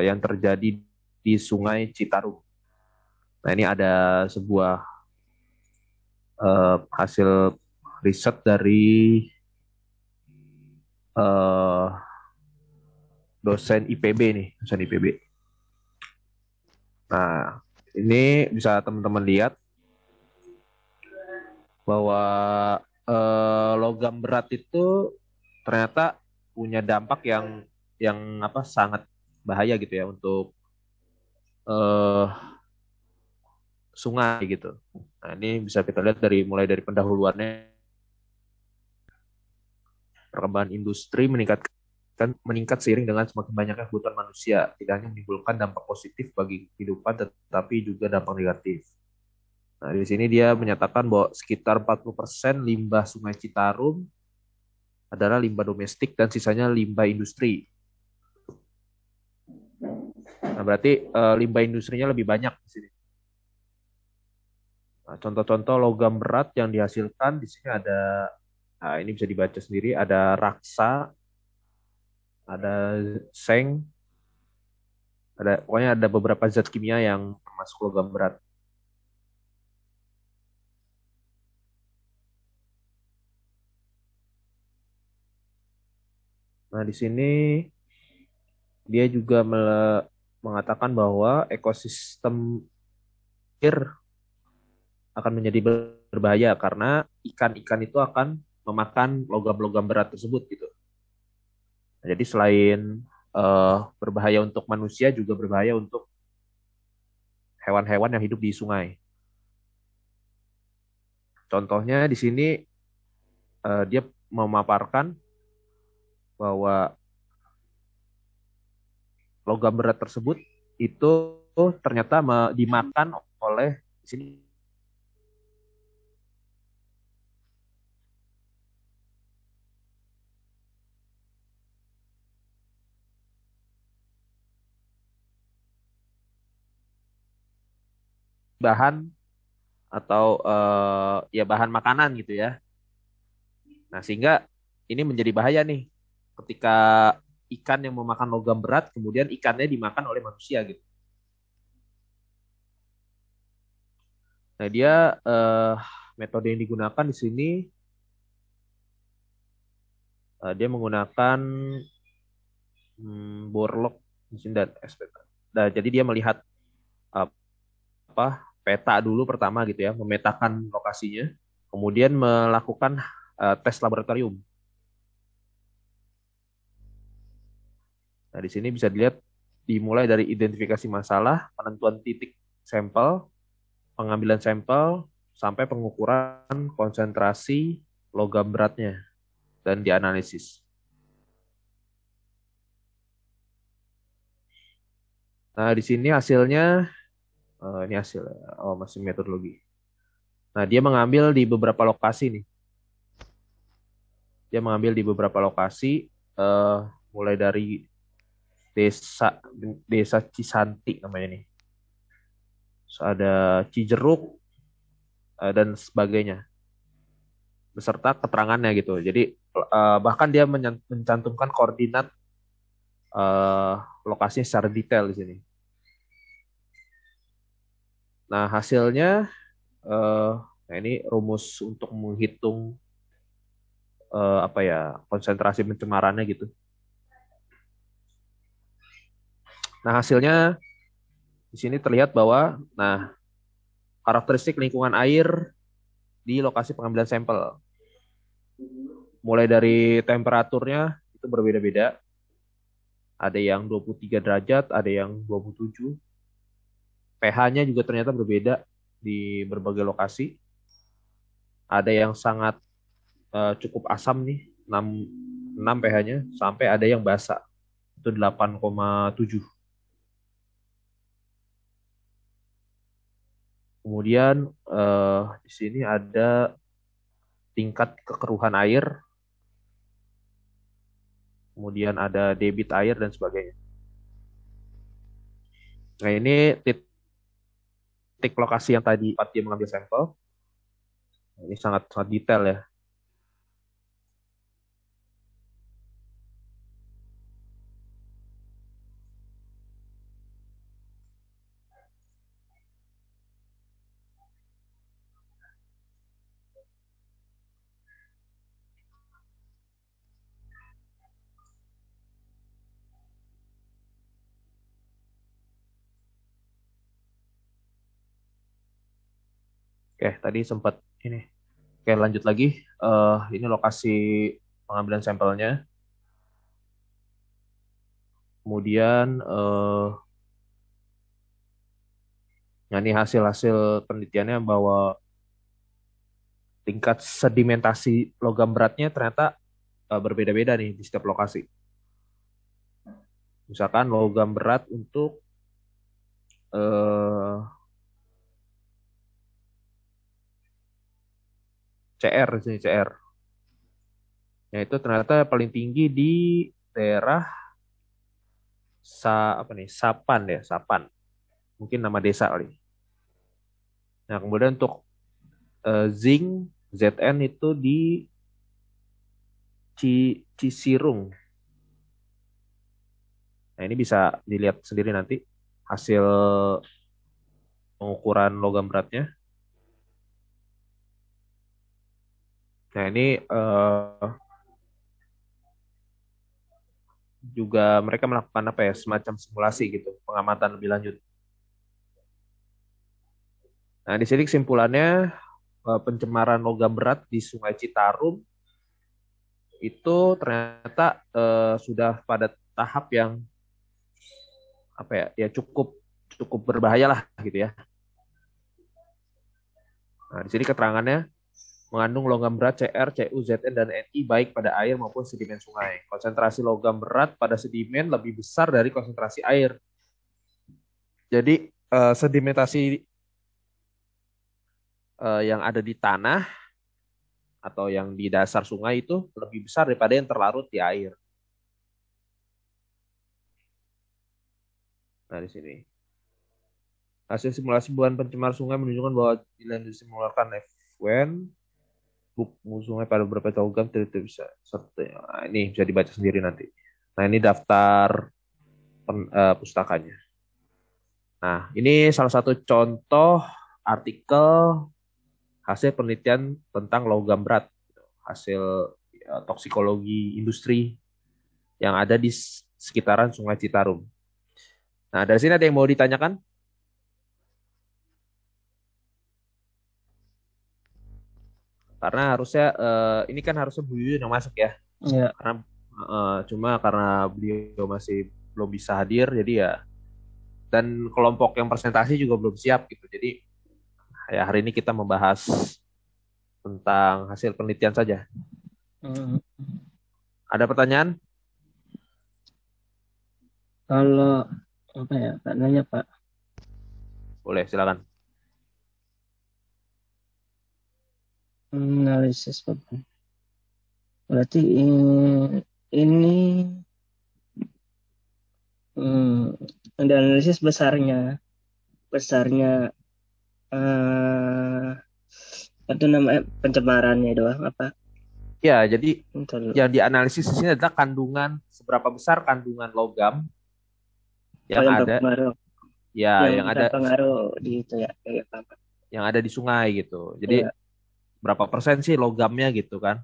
yang terjadi di Sungai Citarum. Nah, ini ada sebuah hasil riset dari eh, dosen IPB nih, dosen IPB. Nah, ini bisa teman-teman lihat bahwa logam berat itu ternyata punya dampak yang apa sangat bahaya gitu ya untuk eh, sungai gitu. Nah, ini bisa kita lihat dari mulai dari pendahuluannya, perkembangan industri meningkat seiring dengan semakin banyaknya kebutuhan manusia, tidak hanya menimbulkan dampak positif bagi kehidupan tetapi juga dampak negatif. Nah, di sini dia menyatakan bahwa sekitar 40% limbah Sungai Citarum adalah limbah domestik dan sisanya limbah industri. Nah, berarti limbah industrinya lebih banyak di sini. Nah, contoh-contoh logam berat yang dihasilkan di sini ada, nah ini bisa dibaca sendiri, ada raksa, ada seng, ada pokoknya ada beberapa zat kimia yang termasuk logam berat. Nah, di sini dia juga mengatakan bahwa ekosistem air akan menjadi berbahaya karena ikan-ikan itu akan memakan logam-logam berat tersebut gitu. Nah, jadi selain berbahaya untuk manusia juga berbahaya untuk hewan-hewan yang hidup di sungai. Contohnya di sini dia memaparkan bahwa logam berat tersebut itu ternyata dimakan oleh di sini bahan atau ya bahan makanan gitu ya. Nah, sehingga ini menjadi bahaya nih ketika ikan yang memakan logam berat kemudian ikannya dimakan oleh manusia gitu. Nah, dia metode yang digunakan di sini dia menggunakan borlog mesin dan SPK. Nah, jadi dia melihat uh, apa peta dulu pertama gitu ya, memetakan lokasinya, kemudian melakukan tes laboratorium. Nah, di sini bisa dilihat dimulai dari identifikasi masalah, penentuan titik sampel, pengambilan sampel, sampai pengukuran konsentrasi logam beratnya dan dianalisis. Nah, di sini hasilnya, ini hasil, oh masih metodologi. Nah, dia mengambil di beberapa lokasi nih. Dia mengambil di beberapa lokasi, eh, mulai dari desa desa Cisanti namanya nih. Terus ada Cijeruk dan sebagainya beserta keterangannya gitu. Jadi bahkan dia mencantumkan koordinat eh, lokasinya secara detail di sini. Nah, hasilnya eh, nah ini rumus untuk menghitung apa ya konsentrasi pencemarannya gitu. Nah, hasilnya di sini terlihat bahwa nah karakteristik lingkungan air di lokasi pengambilan sampel mulai dari temperaturnya itu berbeda-beda. Ada yang 23 derajat, ada yang 27. pH-nya juga ternyata berbeda di berbagai lokasi. Ada yang sangat cukup asam nih, 6, 6 pH-nya, sampai ada yang basa, itu 8,7. Kemudian di sini ada tingkat kekeruhan air, kemudian ada debit air dan sebagainya. Nah, ini titik lokasi yang tadi tempat dia mengambil sampel. Ini sangat sangat detail ya. Oke, tadi sempat ini. Oke, lanjut lagi. Ini lokasi pengambilan sampelnya. Kemudian, nah ini hasil-hasil penelitiannya bahwa tingkat sedimentasi logam beratnya ternyata berbeda-beda nih di setiap lokasi. Misalkan logam berat untuk eh, CR, di sini CR. Nah, itu ternyata paling tinggi di daerah apa nih? Sapan ya, Sapan. Mungkin nama desa kali. Nah, kemudian untuk zinc ZN itu di Cisirung. Nah, ini bisa dilihat sendiri nanti hasil pengukuran logam beratnya. Nah, ini juga mereka melakukan apa ya, semacam simulasi gitu, pengamatan lebih lanjut. Nah, di sini kesimpulannya pencemaran logam berat di Sungai Citarum itu ternyata sudah pada tahap yang apa ya, ya cukup cukup berbahaya lah gitu ya. Nah, di sini keterangannya mengandung logam berat Cr, Cu, Zn, dan Ni baik pada air maupun sedimen sungai. Konsentrasi logam berat pada sedimen lebih besar dari konsentrasi air. Jadi sedimentasi yang ada di tanah atau yang di dasar sungai itu lebih besar daripada yang terlarut di air. Nah, di sini. Hasil simulasi buah pencemar sungai menunjukkan bahwa bila disimulasikan effluent sungai pada beberapa logam tidak bisa serta. Nah, ini bisa dibaca sendiri nanti. Nah, ini daftar pustakanya. Nah, ini salah satu contoh artikel hasil penelitian tentang logam berat, hasil toksikologi industri yang ada di sekitaran Sungai Citarum. Nah, dari sini ada yang mau ditanyakan? Karena harusnya ini kan harusnya Bu Yuyun yang masuk ya. Ya, Karena cuma karena beliau masih belum bisa hadir, jadi ya dan kelompok yang presentasi juga belum siap gitu. Jadi ya hari ini kita membahas tentang hasil penelitian saja. hmm, Ada pertanyaan? kalau apa ya, Pak nanya Pak, Boleh, silakan. analisis Pak. Berarti ini ada analisis besarnya eh itu namanya pencemarannya doang apa? Ya, jadi Bentar dulu. yang dianalisis di sini adalah kandungan seberapa besar kandungan logam Oh, yang yang ada berpengaruh, ya yang yang ada berpengaruh di itu ya, kayak apa? yang ada di sungai gitu. Jadi Ya, berapa persen sih logamnya gitu kan?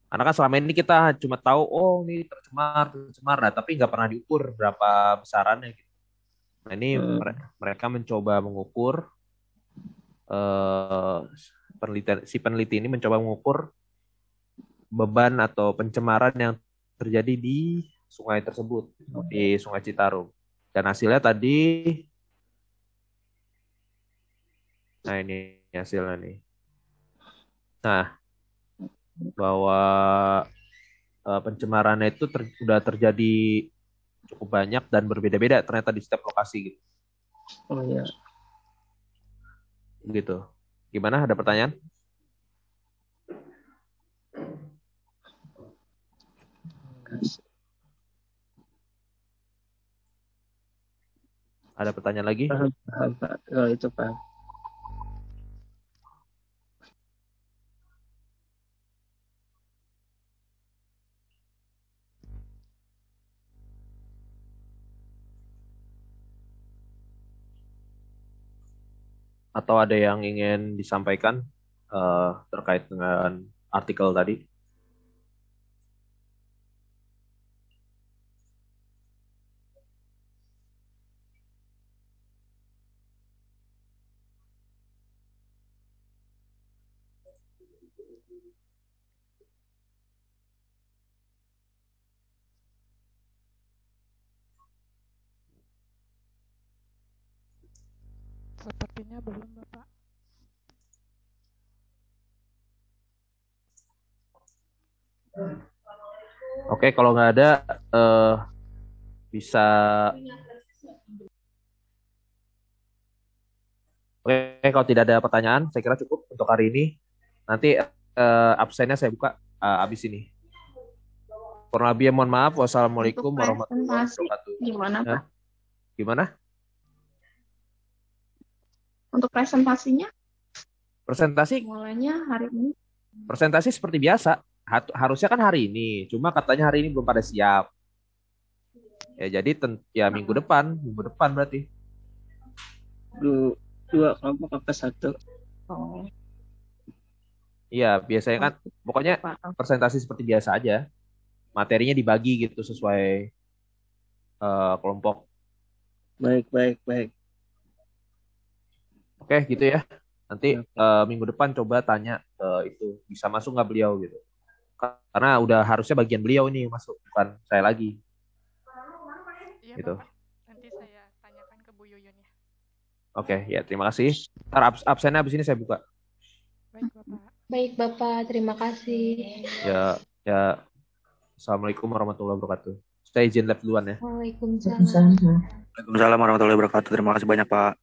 Karena kan selama ini kita cuma tahu oh ini tercemar, tercemar, nah, tapi nggak pernah diukur berapa besarannya gitu. Nah ini hmm, mereka mencoba mengukur eh, si peneliti ini mencoba mengukur beban atau pencemaran yang terjadi di sungai tersebut di Sungai Citarum. Dan hasilnya tadi, nah ini hasilnya nih. Nah bahwa pencemarannya itu sudah terjadi cukup banyak dan berbeda-beda ternyata di setiap lokasi gitu. oh ya, Gitu. Gimana? Ada pertanyaan? Ada pertanyaan lagi? paham, paham Pak, kalau itu paham. Atau ada yang ingin disampaikan terkait dengan artikel tadi? Sepertinya belum, Bapak. Oke, kalau nggak ada, bisa. Oke, kalau tidak ada pertanyaan, saya kira cukup untuk hari ini. Nanti absennya saya buka abis ini. Kurang lebih mohon maaf. Wassalamualaikum Untuk warahmatullahi presentasi wabarakatuh. gimana, Pak? Gimana? Untuk presentasinya Presentasi mulainya hari ini. presentasi seperti biasa. Harusnya kan hari ini, cuma katanya hari ini belum pada siap. Ya jadi ya minggu depan berarti. Dua kelompok apa satu? Oh, Iya, biasanya kan pokoknya presentasi seperti biasa aja. Materinya dibagi gitu sesuai kelompok. Baik. Oke, gitu ya. Nanti minggu depan coba tanya itu bisa masuk nggak beliau gitu. Karena udah harusnya bagian beliau nih masuk, bukan saya lagi. Iya, Gitu. Bapak. Nanti saya tanyakan ke Bu Yuyun ya. Oke, ya terima kasih. Ntar absennya abis ini saya buka. Baik, Bapak. Baik, Bapak. Terima kasih. Ya. Assalamualaikum warahmatullahi wabarakatuh. Saya izin lab duluan ya. Waalaikumsalam. Waalaikumsalam warahmatullahi wabarakatuh. Terima kasih banyak, Pak.